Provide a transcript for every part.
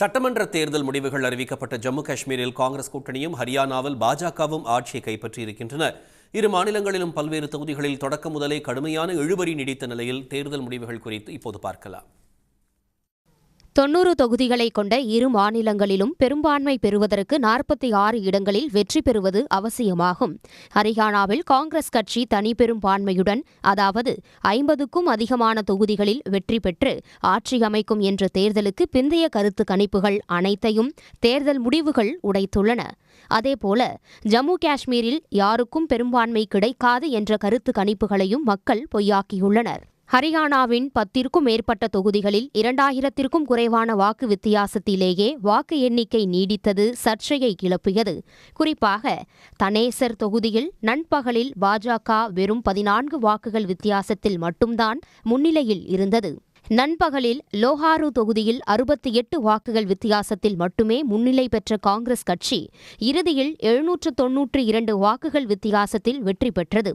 சட்டமன்ற தேர்தல் முடிவுகள் அறிவிக்கப்பட்ட ஜம்மு காஷ்மீரில் காங்கிரஸ் கூட்டணியும் ஹரியானாவில் பாஜகவும் ஆட்சியை கைப்பற்றியிருக்கின்றன. இரு மாநிலங்களிலும் பல்வேறு தொகுதிகளில் தொடக்கம் முதலே கடுமையான இழுபறி நீடித்த நிலையில் தேர்தல் முடிவுகள் குறித்து இப்போது பார்க்கலாம். 90 தொகுதிகளை கொண்ட இரு மாநிலங்களிலும் பெரும்பான்மை பெறுவதற்கு 46 இடங்களில் வெற்றி பெறுவது அவசியமாகும். ஹரியானாவில் காங்கிரஸ் கட்சி தனிப்பெரும்பான்மையுடன், அதாவது 50க்கும் அதிகமான தொகுதிகளில் வெற்றி பெற்று ஆட்சி அமைக்கும் என்ற தேர்தலுக்கு பிந்தைய கருத்து கணிப்புகள் அனைத்தையும் தேர்தல் முடிவுகள் உடைத்துள்ளன. அதேபோல ஜம்மு காஷ்மீரில் யாருக்கும் பெரும்பான்மை கிடைக்காது என்ற கருத்து கணிப்புகளையும் மக்கள் பொய்யாக்கியுள்ளனர். ஹரியானாவின் 10க்கும் மேற்பட்ட தொகுதிகளில் 2000க்கும் குறைவான வாக்கு வித்தியாசத்திலேயே வாக்கு எண்ணிக்கை நீடித்தது சர்ச்சையை கிளப்பியது. குறிப்பாக தனேசர் தொகுதியில் நண்பகலில் பாஜக வெறும் 14 வாக்குகள் வித்தியாசத்தில் மட்டும்தான் முன்னிலையில் இருந்தது. நண்பகலில் லோஹாரு தொகுதியில் 68 வாக்குகள் வித்தியாசத்தில் மட்டுமே முன்னிலை பெற்ற காங்கிரஸ் கட்சி இறுதியில் 792 வாக்குகள் வித்தியாசத்தில் வெற்றி பெற்றது.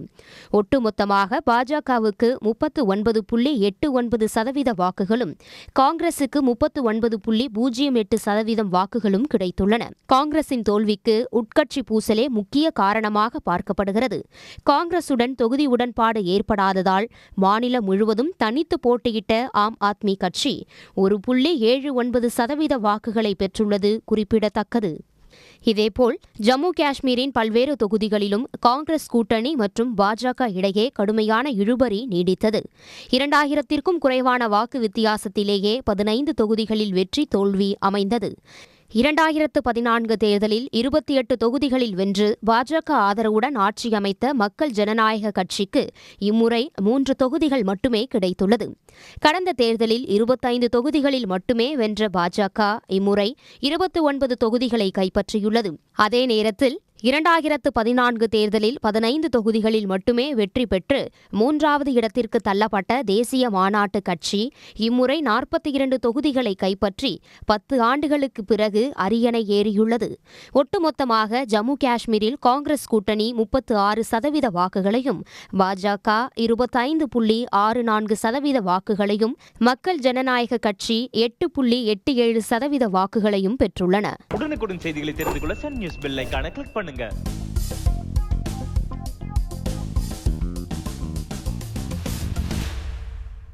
ஒட்டுமொத்தமாக பாஜகவுக்கு 39.89% வாக்குகளும் காங்கிரசுக்கு 39.08% வாக்குகளும் கிடைத்துள்ளன. காங்கிரசின் தோல்விக்கு உட்கட்சி பூசலே முக்கிய காரணமாக பார்க்கப்படுகிறது. காங்கிரசுடன் தொகுதி உடன்பாடு ஏற்படாததால் மாநிலம் முழுவதும் தனித்து போட்டியிட்ட ஆம் ஆத்மி கட்சி 1.79% வாக்குகளை பெற்றுள்ளது குறிப்பிடத்தக்கது. இதேபோல் ஜம்மு காஷ்மீரின் பல்வேறு தொகுதிகளிலும் காங்கிரஸ் கூட்டணி மற்றும் பாஜக இடையே கடுமையான இழுபறி நீடித்தது. 2000க்கும் குறைவான வாக்கு வித்தியாசத்திலேயே 15 தொகுதிகளில் வெற்றி தோல்வி அமைந்தது. 2014 தேர்தலில் 28 தொகுதிகளில் வென்று பாஜக ஆதரவுடன் ஆட்சி அமைத்த மக்கள் ஜனநாயக கட்சிக்கு இம்முறை 3 தொகுதிகள் மட்டுமே கிடைத்துள்ளது. கடந்த தேர்தலில் 25 தொகுதிகளில் மட்டுமே வென்ற பாஜக இம்முறை 29 தொகுதிகளை கைப்பற்றியுள்ளது. அதே நேரத்தில் 2014 தேர்தலில் 15 தொகுதிகளில் மட்டுமே வெற்றி பெற்று 3வது இடத்திற்கு தள்ளப்பட்ட தேசிய மாநாட்டு கட்சி இம்முறை 42 தொகுதிகளை கைப்பற்றி 10 ஆண்டுகளுக்கு பிறகு அரியணை ஏறியுள்ளது. ஒட்டுமொத்தமாக ஜம்மு காஷ்மீரில் காங்கிரஸ் கூட்டணி 36% வாக்குகளையும் பாஜக 25.64% வாக்குகளையும் மக்கள் ஜனநாயக கட்சி 8.87% வாக்குகளையும் பெற்றுள்ளன. உடனுக்குடன் செய்திகளை தெரிந்து கொள்ள சன் நியூஸ் பெல் ஐகானை கிளிக் பண்ணுங்க.